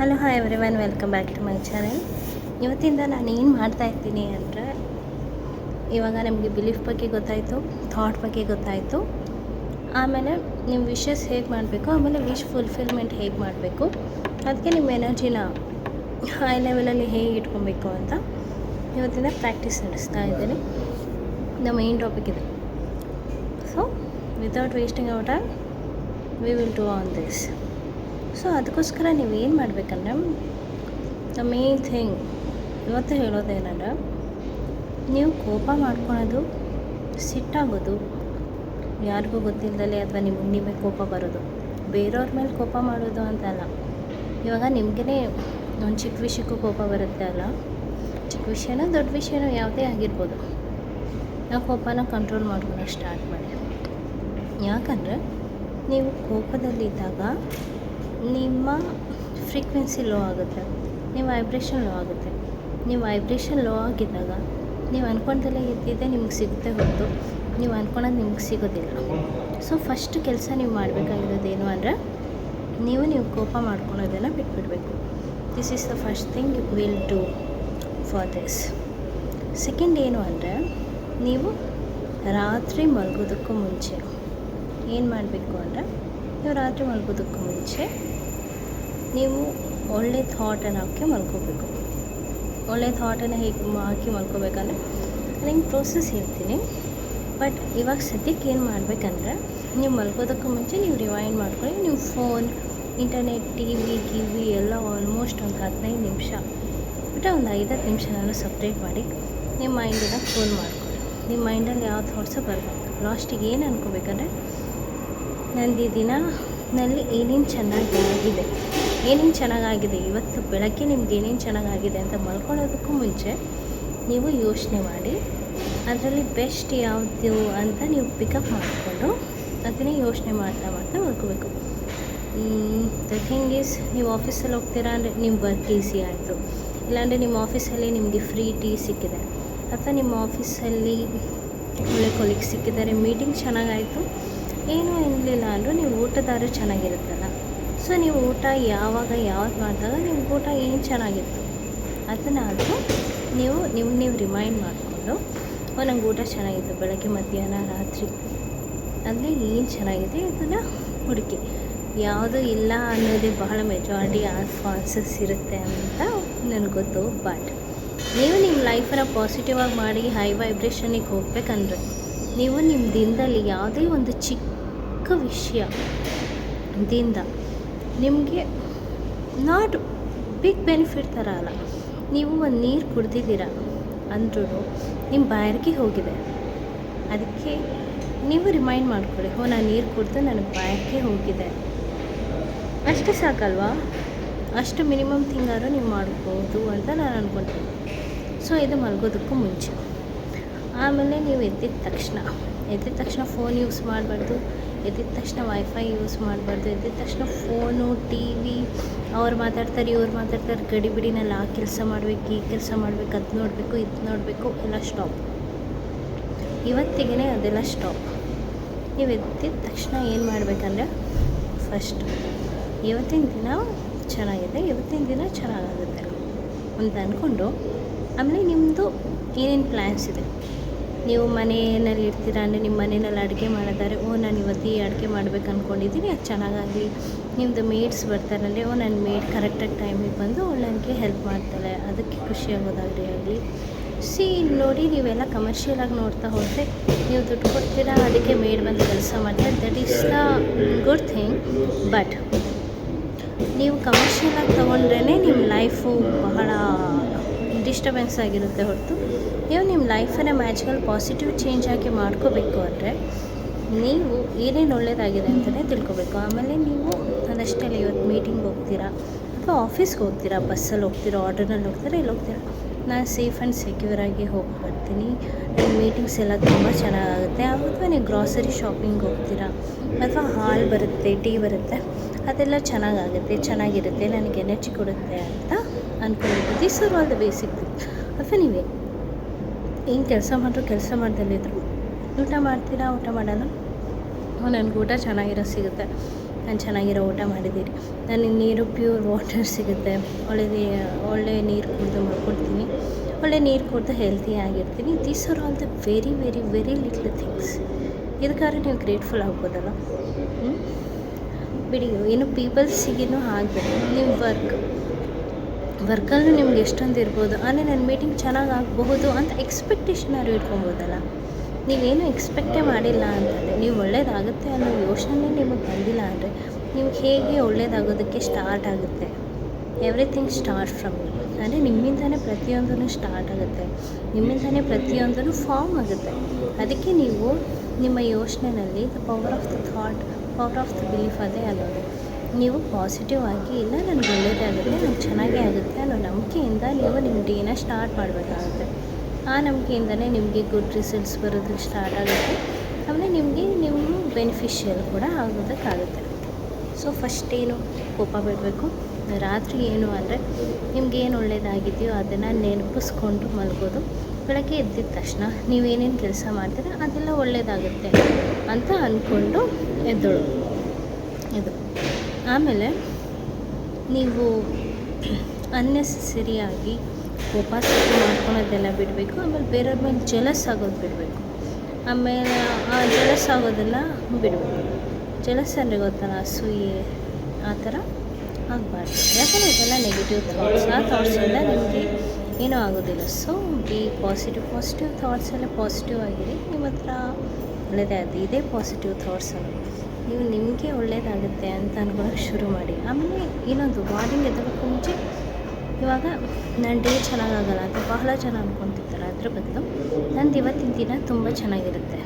Hello hi everyone, welcome back to my channel. ಇವತ್ತಿಂದ ನಾನು ಏನು ಮಾಡ್ತಾಯಿರ್ತೀನಿ ಅಂದರೆ, ಇವಾಗ ನಿಮಗೆ ಬಿಲೀಫ್ ಬಗ್ಗೆ ಗೊತ್ತಾಯಿತು, ಥಾಟ್ ಬಗ್ಗೆ ಗೊತ್ತಾಯಿತು, ಆಮೇಲೆ ನಿಮ್ಮ ವಿಶಸ್ ಹೇಗೆ ಮಾಡಬೇಕು, ಆಮೇಲೆ ವಿಶ್ ಫುಲ್ಫಿಲ್ಮೆಂಟ್ ಹೇಗೆ ಮಾಡಬೇಕು, ಅದಕ್ಕೆ ನಿಮ್ಮ ಎನರ್ಜಿನ ಹೈ ಲೆವೆಲಲ್ಲಿ ಹೇಗೆ ಇಟ್ಕೊಬೇಕು ಅಂತ ಇವತ್ತಿಂದ ಪ್ರಾಕ್ಟೀಸ್ ನಡೆಸ್ತಾ ಇದ್ದೀನಿ. ನಮ್ಮ ಮೇನ್ ಟಾಪಿಕ್ ಇದೆ. So without wasting our time we will do on this. So ಅದಕ್ಕೋಸ್ಕರ ನೀವು ಏನು ಮಾಡಬೇಕಂದ್ರೆ, ದ ಮೇನ್ ಥಿಂಗ್ ಇವತ್ತು ಹೇಳೋದೇನಂದ್ರೆ, ನೀವು ಕೋಪ ಮಾಡ್ಕೊಳೋದು, ಸಿಟ್ಟಾಗೋದು, ಯಾರಿಗೂ ಗೊತ್ತಿಲ್ಲದಲೇ ಅಥವಾ ನಿಮಗೆ ನೀವೇ ಕೋಪ ಬರೋದು, ಬೇರೆಯವ್ರ ಮೇಲೆ ಕೋಪ ಮಾಡೋದು ಅಂತಲ್ಲ. ಇವಾಗ ನಿಮಗೇ ಒಂದು ಚಿಕ್ಕ ವಿಷಯಕ್ಕೂ ಕೋಪ ಬರುತ್ತೆ ಅಲ್ಲ, ಚಿಕ್ಕ ವಿಷಯನೋ ದೊಡ್ಡ ವಿಷಯನೋ ಯಾವುದೇ ಆಗಿರ್ಬೋದು, ನಾವು ಕೋಪನ ಕಂಟ್ರೋಲ್ ಮಾಡ್ಕೊಳಕ್ಕೆ ಸ್ಟಾರ್ಟ್ ಮಾಡಿ. ಯಾಕಂದರೆ ನೀವು ಕೋಪದಲ್ಲಿದ್ದಾಗ ನಿಮ್ಮ ಫ್ರೀಕ್ವೆನ್ಸಿ ಲೋ ಆಗುತ್ತೆ, ನಿಮ್ಮ ವೈಬ್ರೇಷನ್ ಲೋ ಆಗುತ್ತೆ. ನೀವು ವೈಬ್ರೇಷನ್ ಲೋ ಆಗಿದ್ದಾಗ ನೀವು ಅಂದ್ಕೊಂಡಲ್ಲೇ ಇದ್ದಿದ್ದೆ ನಿಮ್ಗೆ ಸಿಗುತ್ತೆ ಹೊರತು ನೀವು ಅಂದ್ಕೊಳೋದು ನಿಮ್ಗೆ ಸಿಗೋದಿಲ್ಲ. ಸೊ ಫಸ್ಟ್ ಕೆಲಸ ನೀವು ಮಾಡಬೇಕಾಗಿರೋದೇನು ಅಂದರೆ, ನೀವು ಕೋಪ ಮಾಡ್ಕೊಳೋದನ್ನು ಬಿಟ್ಬಿಡಬೇಕು. This is the first thing you will do for this. Second ಏನು ಅಂದರೆ, ನೀವು ರಾತ್ರಿ ಮಲಗೋದಕ್ಕೂ ಮುಂಚೆ ಏನು ಮಾಡಬೇಕು ಅಂದರೆ, ನೀವು ರಾತ್ರಿ ಮಲಗೋದಕ್ಕೂ ಮುಂಚೆ ನೀವು ಒಳ್ಳೆ ಥಾಟನ್ನು ಹಾಕಿ ಮಲ್ಕೋಬೇಕು. ಒಳ್ಳೆ ಥಾಟನ್ನು ಹೇಗೆ ಹಾಕಿ ಮಲ್ಕೋಬೇಕಂದ್ರೆ, ನಿಮ್ಗೆ ಪ್ರೋಸೆಸ್ ಹೇಳ್ತೀನಿ. ಬಟ್ ಇವಾಗ ಸದ್ಯಕ್ಕೆ ಏನು ಮಾಡಬೇಕಂದ್ರೆ, ನೀವು ಮಲ್ಕೋದಕ್ಕೂ ಮುಂಚೆ ನೀವು ರಿವೈಂಡ್ ಮಾಡ್ಕೊಳ್ಳಿ. ನೀವು ಫೋನ್, ಇಂಟರ್ನೆಟ್, ಟಿ ವಿ ಎಲ್ಲ ಆಲ್ಮೋಸ್ಟ್ ಒಂದು 15 ನಿಮಿಷ ಬಿಟ್ಟು ಒಂದು 5-10 ನಿಮಿಷ ನಾನು ಸಪ್ರೇಟ್ ಮಾಡಿ ನಿಮ್ಮ ಮೈಂಡನ್ನು ಕೂಲ್ ಮಾಡ್ಕೊಳ್ಳಿ. ನಿಮ್ಮ ಮೈಂಡಲ್ಲಿ ಯಾವ ಥಾಟ್ಸು ಬರಬೇಕು. ಲಾಸ್ಟಿಗೆ ಏನು ಅನ್ಕೋಬೇಕಂದ್ರೆ, ನಂದು ಈ ದಿನದಲ್ಲಿ ಏನೇನು ಚೆನ್ನಾಗಾಗಿದೆ, ಇವತ್ತು ಬೆಳಗ್ಗೆ ನಿಮ್ಗೆ ಏನೇನು ಚೆನ್ನಾಗಾಗಿದೆ ಅಂತ ಮಲ್ಕೊಳ್ಳೋದಕ್ಕೂ ಮುಂಚೆ ನೀವು ಯೋಚನೆ ಮಾಡಿ, ಅದರಲ್ಲಿ ಬೆಸ್ಟ್ ಯಾವುದು ಅಂತ ನೀವು ಪಿಕಪ್ ಮಾಡಿಕೊಂಡು ಅದನ್ನೇ ಯೋಚನೆ ಮಾಡ್ತಾ ಮಲ್ಕೋಬೇಕು. ದ ಥಿಂಗ್ ಈಸ್, ನೀವು ಆಫೀಸಲ್ಲಿ ಹೋಗ್ತೀರಾ ಅಂದರೆ ನಿಮ್ಮ ವರ್ಕ್ ಈಸಿ ಆಯಿತು, ಇಲ್ಲಾಂದರೆ ನಿಮ್ಮ ಆಫೀಸಲ್ಲಿ ನಿಮಗೆ ಫ್ರೀ ಟೀ ಸಿಕ್ಕಿದೆ, ಅಥವಾ ನಿಮ್ಮ ಆಫೀಸಲ್ಲಿ ಒಳ್ಳೆ ಕೊಲೀಗ್ ಸಿಕ್ಕಿದ್ದಾರೆ, ಮೀಟಿಂಗ್ ಚೆನ್ನಾಗಾಯಿತು, ಏನೂ ಇರಲಿಲ್ಲ ಅಂದರೂ ನೀವು ಊಟದಾರು ಚೆನ್ನಾಗಿರುತ್ತಲ್ಲ. ಸೊ ನೀವು ಊಟ ಯಾವ್ದು ಮಾಡಿದಾಗ ನಿಮ್ಗೆ ಊಟ ಏನು ಚೆನ್ನಾಗಿತ್ತು ಅದನ್ನಾದರೂ ನೀವು ರಿಮೈಂಡ್ ಮಾಡಿಕೊಂಡು, ನಂಗೆ ಊಟ ಚೆನ್ನಾಗಿತ್ತು ಬೆಳಗ್ಗೆ, ಮಧ್ಯಾಹ್ನ, ರಾತ್ರಿ ಅಂದರೆ ಏನು ಚೆನ್ನಾಗಿದೆ ಇದನ್ನು ಹುಡುಕಿ. ಯಾವುದು ಇಲ್ಲ ಅನ್ನೋದೇ ಬಹಳ ಮೆಜಾರಿಟಿ ಆನ್ಸರ್ಸ್ ಇರುತ್ತೆ ಅಂತ ನನಗೆ ಗೊತ್ತು. ಬಟ್ ನೀವು ನಿಮ್ಮ ಲೈಫನ್ನು ಪಾಸಿಟಿವ್ ಆಗಿ ಮಾಡಿ ಹೈ ವೈಬ್ರೇಷನಿಗೆ ಹೋಗ್ಬೇಕಂದ್ರೆ, ನೀವು ನಿಮ್ಮ ದಿನದಲ್ಲಿ ಯಾವುದೇ ಒಂದು ಚಿಕ್ಕ ವಿಷಯದಿಂದ ನಿಮಗೆ ನಾಟ್ ಬಿಗ್ ಬೆನಿಫಿಟ್ ಥರ ಅಲ್ಲ, ನೀವು ಒಂದು ನೀರು ಕುಡ್ದಿದ್ದೀರ ಅಂದ್ರೂ ನಿಮ್ಮ ಬಾಯಾರಿಕೆ ಹೋಗಿದೆ, ಅದಕ್ಕೆ ನೀವು ರಿಮೈಂಡ್ ಮಾಡ್ಕೊಳ್ಳಿ, ನಾನು ನೀರು ಕುಡಿದು ನನಗೆ ಬಾಯಾರಿಕೆ ಹೋಗಿದೆ, ಅಷ್ಟೇ ಸಾಕಲ್ವಾ? ಅಷ್ಟು ಮಿನಿಮಮ್ ಥಿಂಗಾರು ನೀವು ಮಾಡ್ಬೋದು ಅಂತ ನಾನು ಅಂದ್ಕೊಳ್ತೀನಿ. ಸೊ ಇದು ಮಲಗೋದಕ್ಕೂ ಮುಂಚೆ. ಆಮೇಲೆ ನೀವು ಎದ್ದಿದ ತಕ್ಷಣ ಫೋನ್ ಯೂಸ್ ಮಾಡಬಾರ್ದು, ಎದ್ದಿದ ತಕ್ಷಣ ವೈಫೈ ಯೂಸ್ ಮಾಡಬಾರ್ದು, ಎದ್ದಿದ ತಕ್ಷಣ ಫೋನು, ಟಿ ವಿ, ಅವ್ರು ಮಾತಾಡ್ತಾರೆ, ಇವ್ರು ಮಾತಾಡ್ತಾರೆ, ಗಡಿಬಿಡಿನಲ್ಲಿ ಆ ಕೆಲಸ ಮಾಡಬೇಕು, ಈ ಕೆಲಸ ಮಾಡಬೇಕು, ಅದು ನೋಡಬೇಕು, ಇದು ನೋಡಬೇಕು, ಎಲ್ಲ ಸ್ಟಾಪ್. ಇವತ್ತಿಗೆ ಅದೆಲ್ಲ ಸ್ಟಾಪ್. ನೀವು ಎದ್ದಿದ ತಕ್ಷಣ ಏನು ಮಾಡಬೇಕಂದ್ರೆ, ಫಸ್ಟ್ ಇವತ್ತಿನ ದಿನ ಚೆನ್ನಾಗಿದೆ, ಇವತ್ತಿನ ದಿನ ಚೆನ್ನಾಗಾಗುತ್ತೆ ಅಂತ ಅಂದ್ಕೊಂಡು, ಆಮೇಲೆ ನಿಮ್ಮದು ಏನೇನು ಪ್ಲ್ಯಾನ್ಸ್ ಇದೆ, ನೀವು ಮನೆಯಲ್ಲಿ ಇರ್ತೀರಾ ಅಂದರೆ ನಿಮ್ಮ ಮನೆಯಲ್ಲಿ ಅಡುಗೆ ಮಾಡಿದ್ದಾರೆ, ನಾನು ಇವತ್ತು ಈ ಅಡುಗೆ ಮಾಡ್ಬೇಕು ಅಂದ್ಕೊಂಡಿದ್ದೀನಿ, ಅದು ಚೆನ್ನಾಗಾಗಲಿ. ನಿಮ್ಮದು ಮೇಡ್ಸ್ ಬರ್ತಾರಂದರೆ, ನನ್ನ ಮೇಡ್ ಕರೆಕ್ಟಾಗಿ ಟೈಮಿಗೆ ಬಂದು ನನಗೆ ಹೆಲ್ಪ್ ಮಾಡ್ತಾಳೆ, ಅದಕ್ಕೆ ಖುಷಿಯಾಗೋದಾಗಲಿ. ನೋಡಿ, ನೀವೆಲ್ಲ ಕಮರ್ಷಿಯಲಾಗಿ ನೋಡ್ತಾ ಹೋದರೆ ನೀವು ದುಡ್ಡು ಕೊಡ್ತೀರಾ, ಅದಕ್ಕೆ ಮೇಡ್ ಬಂದು ಕೆಲಸ ಮಾಡ್ತಾರೆ, that is the good thing. But ನೀವು ಕಮರ್ಷಿಯಲಾಗಿ ತೊಗೊಂಡ್ರೇ ನಿಮ್ಮ ಲೈಫು ಬಹಳ ಡಿಸ್ಟರ್ಬೆನ್ಸ್ ಆಗಿರುತ್ತೆ ಹೊರತು, ನೀವು ನಿಮ್ಮ ಲೈಫನ್ನು ಮ್ಯಾಜಿಕಲ್ ಪಾಸಿಟಿವ್ ಚೇಂಜ್ ಆಗಿ ಮಾಡ್ಕೋಬೇಕು ಅಂದರೆ, ನೀವು ಏನೇನು ಒಳ್ಳೆಯದಾಗಿದೆ ಅಂತಲೇ ತಿಳ್ಕೊಬೇಕು. ಆಮೇಲೆ ನೀವು ಅದಷ್ಟೇ ಇವತ್ತು ಮೀಟಿಂಗ್ ಹೋಗ್ತೀರಾ ಅಥವಾ ಆಫೀಸ್ಗೆ ಹೋಗ್ತೀರಾ, ಬಸ್ಸಲ್ಲಿ ಹೋಗ್ತೀರಾ, ಆರ್ಡರ್ನಲ್ಲಿ ಹೋಗ್ತೀರಾ, ಇಲ್ಲಿ ಹೋಗ್ತೀರಾ, ನಾನು ಸೇಫ್ ಆ್ಯಂಡ್ ಸೆಕ್ಯೂರಾಗಿ ಹೋಗಿ ಬರ್ತೀನಿ, ನನ್ನ ಮೀಟಿಂಗ್ಸ್ ಎಲ್ಲ ತುಂಬ ಚೆನ್ನಾಗಾಗುತ್ತೆ. ಅಥವಾ ನೀವು ಗ್ರಾಸರಿ ಶಾಪಿಂಗ್ ಹೋಗ್ತೀರಾ, ಅಥವಾ ಹಾಲ್ ಬರುತ್ತೆ, ಟೀ ಬರುತ್ತೆ, ಅದೆಲ್ಲ ಚೆನ್ನಾಗಿರುತ್ತೆ, ನನಗೆ ಎನರ್ಜಿ ಕೊಡುತ್ತೆ ಅಂತ ಅಂದ್ಕೊಂಡಿದ್ದು. This are all the basic thing. ಅಥವಾ ನೀವೇ ಏನು ಕೆಲಸ ಮಾಡ್ದಲ್ಲಿದ್ರು ಊಟ ಮಾಡ್ತೀರಾ, ಊಟ ಮಾಡೋಣ, ನನಗೆ ಊಟ ಚೆನ್ನಾಗಿರೋ ಸಿಗುತ್ತೆ, ನಾನು ಚೆನ್ನಾಗಿರೋ ಊಟ ಮಾಡಿದ್ದೀರಿ, ನನಗೆ ನೀರು ಪ್ಯೂರ್ ವಾಟರ್ ಸಿಗುತ್ತೆ, ಒಳ್ಳೆ ನೀರು ಕುಡಿದು ಮಾಡ್ಕೊಡ್ತೀನಿ, ಒಳ್ಳೆ ನೀರು ಕುಡಿದು ಹೆಲ್ತಿ ಆಗಿರ್ತೀನಿ. These are all the very very very little things. ಇದಕ್ಕಾದ್ರೆ ನೀವು ಗ್ರೇಟ್ಫುಲ್ ಆಗ್ಬೋದಲ್ಲ. ಬಿಡಿ, ಏನು ಪೀಪಲ್ಸಿಗೇನು ಆಗಬೇಡಿ. ನೀವು ವರ್ಕಲ್ಲೂ ನಿಮ್ಗೆ ಎಷ್ಟೊಂದು ಇರ್ಬೋದು, ಆದರೆ ನನ್ನ ಮೀಟಿಂಗ್ ಚೆನ್ನಾಗಿ ಆಗಬಹುದು ಅಂತ ಎಕ್ಸ್ಪೆಕ್ಟೇಷನ್ ಯಾರು ಇಟ್ಕೊಬೋದಲ್ಲ. ನೀವೇನು ಎಕ್ಸ್ಪೆಕ್ಟೇ ಮಾಡಿಲ್ಲ ಅಂತಂದರೆ, ನೀವು ಒಳ್ಳೇದಾಗುತ್ತೆ ಅನ್ನೋ ಯೋಚನೆ ನಿಮಗೆ ಬಂದಿಲ್ಲ ಅಂದರೆ ನಿಮ್ಗೆ ಹೇಗೆ ಒಳ್ಳೇದಾಗೋದಕ್ಕೆ ಸ್ಟಾರ್ಟ್ ಆಗುತ್ತೆ? Everything start from you. ಅಂದರೆ ನಿಮ್ಮಿಂದಲೇ ಪ್ರತಿಯೊಂದೂ ಸ್ಟಾರ್ಟ್ ಆಗುತ್ತೆ, ನಿಮ್ಮಿಂದಲೇ ಪ್ರತಿಯೊಂದೂ ಫಾರ್ಮ್ ಆಗುತ್ತೆ. ಅದಕ್ಕೆ ನೀವು ನಿಮ್ಮ ಯೋಚನೆಯಲ್ಲಿ the power of the thought, power of the belief ಅದೇ ಅನ್ನೋದು. ನೀವು ಪಾಸಿಟಿವ್ ಆಗಿ, ಇಲ್ಲ ನನಗೆ ಒಳ್ಳೆಯದೇ ಆಗುತ್ತೆ, ನನಗೆ ಚೆನ್ನಾಗೇ ಆಗುತ್ತೆ ಅನ್ನೋ ನಂಬಿಕೆಯಿಂದ ನೀವು ನಿಮ್ಮ ಡೇನ ಸ್ಟಾರ್ಟ್ ಮಾಡಬೇಕಾಗುತ್ತೆ. ಆ ನಂಬಿಕೆಯಿಂದಲೇ ನಿಮಗೆ ಗುಡ್ ರಿಸಲ್ಟ್ಸ್ ಬರೋದಕ್ಕೆ ಸ್ಟಾರ್ಟ್ ಆಗುತ್ತೆ. ಆಮೇಲೆ ನೀವು ಬೆನಿಫಿಷಿಯಲ್ ಕೂಡ ಆಗೋದಕ್ಕಾಗುತ್ತೆ. ಸೊ ಫಸ್ಟ್ ಏನು, ಕೋಪ ಬಿಡಬೇಕು. ರಾತ್ರಿ ಏನು ಅಂದರೆ ನಿಮಗೇನು ಒಳ್ಳೆಯದಾಗಿದೆಯೋ ಅದನ್ನು ನೆನಪಿಸ್ಕೊಂಡು ಮಲಗೋದು. ಬೆಳಗ್ಗೆ ಎದ್ದಿದ ತಕ್ಷಣ ನೀವೇನೇನು ಕೆಲಸ ಮಾಡ್ತೀರ ಅದೆಲ್ಲ ಒಳ್ಳೆಯದಾಗುತ್ತೆ ಅಂತ ಅಂದ್ಕೊಂಡು ಎದ್ದಳು. ಇದು ಆಮೇಲೆ ನೀವು ಅನ್ನೆಸೆಸರಿಯಾಗಿ ಕೋಪ ಮಾಡ್ಕೊಳೋದೆಲ್ಲ ಬಿಡಬೇಕು. ಆಮೇಲೆ ಬೇರೆಯವ್ರ ಮೇಲೆ ಜೆಲಸ್ ಆಗೋದು ಬಿಡಬೇಕು. ಆಮೇಲೆ ಆ ಜೆಲಸ್ ಆಗೋದನ್ನು ಬಿಡಬೇಕು. ಜೆಲಸ್ ಅಂದರೆ ಗೊತ್ತಲ್ಲ, ಅಸೂಯೆ, ಆ ಥರ ಆಗಬಾರ್ದು. ಯಾಕಂದರೆ ಇದೆಲ್ಲ ನೆಗೆಟಿವ್ ಥಾಟ್ಸ್. ಆ ಥಾಟ್ಸಿಂದ ನಿಮಗೆ ಏನೂ ಆಗೋದಿಲ್ಲ. ಸೊ ಬಿ ಪಾಸಿಟಿವ್ ಥಾಟ್ಸ್ ಎಲ್ಲ ಪಾಸಿಟಿವ್ ಆಗಿರಿ. ನಿಮ್ಮ ಹತ್ರ ಒಳ್ಳೆಯದೇ ಆಗುತ್ತೆ. ಇದೇ ಪಾಸಿಟಿವ್ ಥಾಟ್ಸನ್ನು ನೀವು ನಿಮಗೆ ಒಳ್ಳೆಯದಾಗುತ್ತೆ ಅಂತ ಅನ್ಕೊಳ್ಳೋಕೆ ಶುರು ಮಾಡಿ. ಆಮೇಲೆ ಇನ್ನೊಂದು, ಮಾರ್ನಿಂಗ್ ಎದ್ದೋಕ್ಕೆ ಮುಂಚೆ ಇವಾಗ ನನ್ನ ಡೇ ಚೆನ್ನಾಗಾಗಲ್ಲ ಅಂತ ಬಹಳ ಜನ ಅಂದ್ಕೊತಿರ್ತಾರೆ. ಅದ್ರ ಬದಲು ನಂದು ಇವತ್ತಿನ ದಿನ ತುಂಬ ಚೆನ್ನಾಗಿರುತ್ತೆ,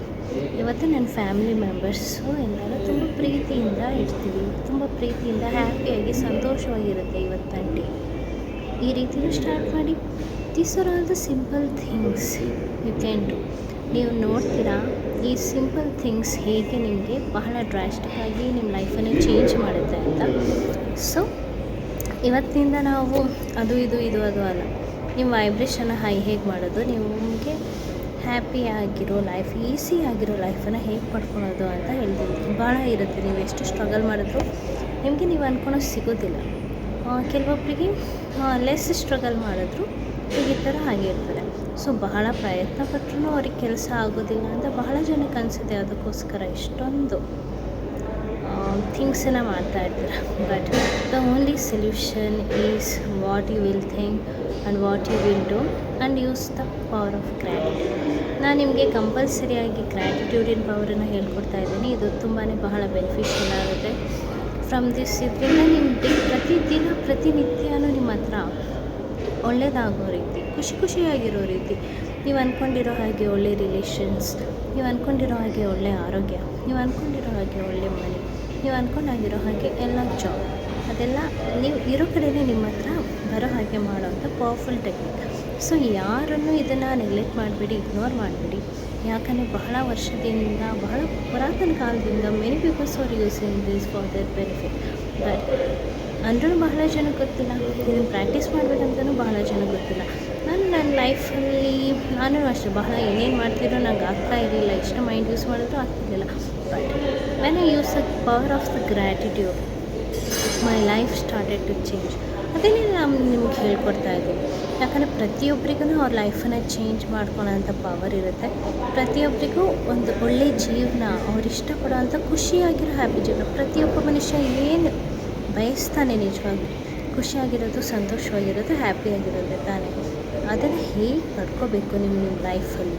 ಇವತ್ತು ನನ್ನ ಫ್ಯಾಮಿಲಿ ಮೆಂಬರ್ಸು ಎಲ್ಲರೂ ತುಂಬ ಪ್ರೀತಿಯಿಂದ ಇರ್ತೀವಿ, ತುಂಬ ಪ್ರೀತಿಯಿಂದ ಹ್ಯಾಪಿಯಾಗಿ ಸಂತೋಷವಾಗಿರುತ್ತೆ ಇವತ್ತು ನನ್ನ ಡೇ. ಈ ರೀತಿಯೂ ಸ್ಟಾರ್ಟ್ ಮಾಡಿ. These are all the simple things you can do. ನೀವು ನೋಡ್ತೀರಾ ಈ ಸಿಂಪಲ್ ಥಿಂಗ್ಸ್ ಹೇಗೆ ನಿಮಗೆ ಬಹಳ ಡ್ರಾಸ್ಟಿಕ್ಕಾಗಿ ನಿಮ್ಮ ಲೈಫನ್ನು ಚೇಂಜ್ ಮಾಡುತ್ತೆ ಅಂತ. ಸೊ ಇವತ್ತಿನಿಂದ ನಾವು ಅದು ಅಲ್ಲ, ನಿಮ್ಮ ವೈಬ್ರೇಷನ್ನ ಹೈ ಹೇಗೆ ಮಾಡೋದು, ನಿಮಗೆ ಹ್ಯಾಪಿಯಾಗಿರೋ ಲೈಫ್, ಈಸಿಯಾಗಿರೋ ಲೈಫನ್ನು ಹೇಗೆ ಪಡ್ಕೊಳೋದು ಅಂತ ಹೇಳ್ತೀನಿ. ಭಾಳ ಇರುತ್ತೆ. ನೀವು ಎಷ್ಟು ಸ್ಟ್ರಗಲ್ ಮಾಡಿದ್ರು ನಿಮಗೆ ನೀವು ಅಂದ್ಕೊಳೋದು ಸಿಗೋದಿಲ್ಲ. ಕೆಲವೊಬ್ಬರಿಗೆ ಲೆಸ್ ಸ್ಟ್ರಗಲ್ ಮಾಡಿದ್ರು ಈ ಥರ ಆಗಿರ್ತಾರೆ. ಸೊ ಬಹಳ ಪ್ರಯತ್ನ ಪಟ್ಟರೂ ಅವ್ರಿಗೆ ಕೆಲಸ ಆಗೋದಿಲ್ಲ ಅಂತ ಬಹಳ ಜನಕ್ಕೆ ಅನಿಸುತ್ತೆ. ಅದಕ್ಕೋಸ್ಕರ ಇಷ್ಟೊಂದು ಥಿಂಗ್ಸನ್ನು ಮಾಡ್ತಾಯಿರ್ತಾರೆ. But the only solution is what you will think and what you will do and use the power of gratitude. ನಾನು ನಿಮಗೆ ಕಂಪಲ್ಸರಿಯಾಗಿ ಗ್ರ್ಯಾಟಿಟ್ಯೂಡಿನ ಪವರನ್ನು ಹೇಳ್ಕೊಡ್ತಾ ಇದ್ದೀನಿ. ಇದು ತುಂಬಾ ಬಹಳ ಬೆನಿಫಿಷಿಯಲ್ ಆಗುತ್ತೆ. ಫ್ರಮ್ ದಿಸ್ ಇದರಿಂದ ನಿಮ್ಮ ಪ್ರತಿನಿತ್ಯನೂ ನಿಮ್ಮ ಹತ್ರ ಒಳ್ಳೆಯದಾಗೋ ರೀತಿ, ಖುಷಿಯಾಗಿರೋ ರೀತಿ, ನೀವು ಅಂದ್ಕೊಂಡಿರೋ ಹಾಗೆ ಒಳ್ಳೆ ರಿಲೇಷನ್ಸ್, ನೀವು ಅಂದ್ಕೊಂಡಿರೋ ಹಾಗೆ ಒಳ್ಳೆ ಆರೋಗ್ಯ, ನೀವು ಅಂದ್ಕೊಂಡಿರೋ ಹಾಗೆ ಒಳ್ಳೆ ಮನಿ, ನೀವು ಅಂದ್ಕೊಂಡಾಗಿರೋ ಹಾಗೆ ಎಲ್ಲ ಜಾಬ್, ಅದೆಲ್ಲ ನೀವು ಇರೋ ಕಡೆಯೇ ನಿಮ್ಮ ಹತ್ರ ಬರೋ ಹಾಗೆ ಮಾಡೋವಂಥ ಪವರ್ಫುಲ್ ಟೆಕ್ನಿಕ್. ಸೊ ಯಾರನ್ನು ಇದನ್ನು ನೆಗ್ಲೆಕ್ಟ್ ಮಾಡಬೇಡಿ, ಇಗ್ನೋರ್ ಮಾಡಬೇಡಿ. ಯಾಕಂದರೆ ಬಹಳ ವರ್ಷದಿಂದ, ಬಹಳ ಪುರಾತನ ಕಾಲದಿಂದ many peoples are using this for there benefit. But ಅಂದ್ರೂ ಬಹಳ ಜನಕ್ಕೆ ಗೊತ್ತಿಲ್ಲ. ಇದನ್ನು ಪ್ರಾಕ್ಟೀಸ್ ಮಾಡಬೇಕಂತಲೂ ಬಹಳ ಜನಕ್ಕೆ ಗೊತ್ತಿಲ್ಲ. ನನ್ನ ಲೈಫಲ್ಲಿ ನಾನು ಅಷ್ಟೇ ಬಹಳ ಏನೇನು ಮಾಡ್ತಿರೋ ನಂಗೆ ಆಗ್ತಾ ಇರಲಿಲ್ಲ. ಎಷ್ಟು ಮೈಂಡ್ ಯೂಸ್ ಮಾಡಿದ್ರೂ ಆಗ್ತಿರಲಿಲ್ಲ. But when I use the power of the gratitude, my life started to change. ಅದನ್ನೇ ನಾನು ನಿಮ್ಗೆ ಹೇಳ್ಕೊಡ್ತಾ ಇದ್ದೀನಿ. ಯಾಕಂದರೆ ಪ್ರತಿಯೊಬ್ಬರಿಗೂ ಅವ್ರ ಲೈಫನ್ನು ಚೇಂಜ್ ಮಾಡ್ಕೊಳ್ಳೋಂಥ ಪವರ್ ಇರುತ್ತೆ. ಪ್ರತಿಯೊಬ್ಬರಿಗೂ ಒಂದು ಒಳ್ಳೆಯ ಜೀವನ, ಅವ್ರು ಇಷ್ಟಪಡೋವಂಥ ಖುಷಿಯಾಗಿರೋ ಹ್ಯಾಪಿ ಜೀವನ, ಪ್ರತಿಯೊಬ್ಬ ಮನುಷ್ಯ ಏನು ಬಯಸ್ತಾನೆ ನಿಜವಾಗ್ಲೂ ಖುಷಿಯಾಗಿರೋದು, ಸಂತೋಷವಾಗಿರೋದು, ಹ್ಯಾಪಿಯಾಗಿರೋದು ತಾನೇ. ಅದನ್ನು ಹೇಗೆ ಪಡ್ಕೋಬೇಕು ನಿಮ್ಮ ಲೈಫಲ್ಲಿ,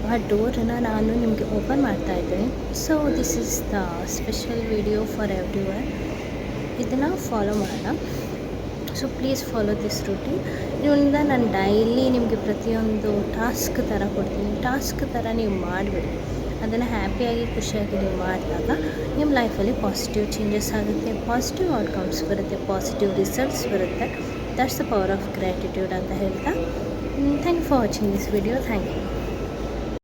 ಆ ಡೋರನ್ನು ನಾನು ನಿಮಗೆ ಓಪನ್ ಮಾಡ್ತಾ ಇದ್ದೀನಿ. So this is the special video for every one. ಇದನ್ನು ಫಾಲೋ ಮಾಡೋಣ. So please follow this routine. ಇದರಿಂದ ನಾನು ಡೈಲಿ ನಿಮಗೆ ಪ್ರತಿಯೊಂದು ಟಾಸ್ಕ್ ಥರ ಕೊಡ್ತೀನಿ. ಟಾಸ್ಕ್ ಥರ ನೀವು ಮಾಡಿಬಿಡಿ. ಅದನ್ನು ಹ್ಯಾಪಿಯಾಗಿ ಖುಷಿಯಾಗಿ ನೀವು ಮಾಡಿದಾಗ ನಿಮ್ಮ ಲೈಫಲ್ಲಿ ಪಾಸಿಟಿವ್ ಚೇಂಜಸ್ ಆಗುತ್ತೆ, ಪಾಸಿಟಿವ್ ಔಟ್ಕಮ್ಸ್ ಬರುತ್ತೆ, ಪಾಸಿಟಿವ್ ರಿಸಲ್ಟ್ಸ್ ಬರುತ್ತೆ. That's the power of gratitude ಅಂತ ಹೇಳ್ತಾ, thank you for watching this video. Thank you.